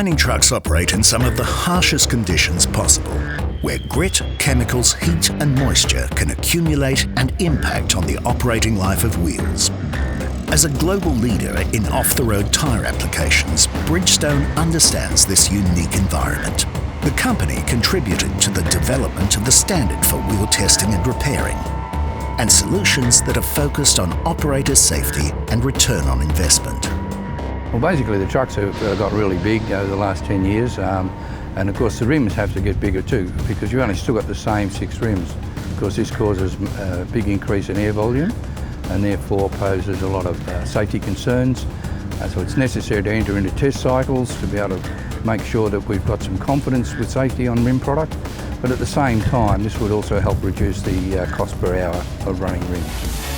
Mining trucks operate in some of the harshest conditions possible, where grit, chemicals, heat and moisture can accumulate and impact on the operating life of wheels. As a global leader in off-the-road tyre applications, Bridgestone understands this unique environment. The company contributed to the development of the standard for wheel testing and repairing, and solutions that are focused on operator safety and return on investment. Well, basically the trucks have got really big over the last 10 years, and of course the rims have to get bigger too, because you've only still got the same 6 rims. Of course this causes a big increase in air volume and therefore poses a lot of safety concerns. So it's necessary to enter into test cycles to be able to make sure that we've got some confidence with safety on rim product, but at the same time this would also help reduce the cost per hour of running rims.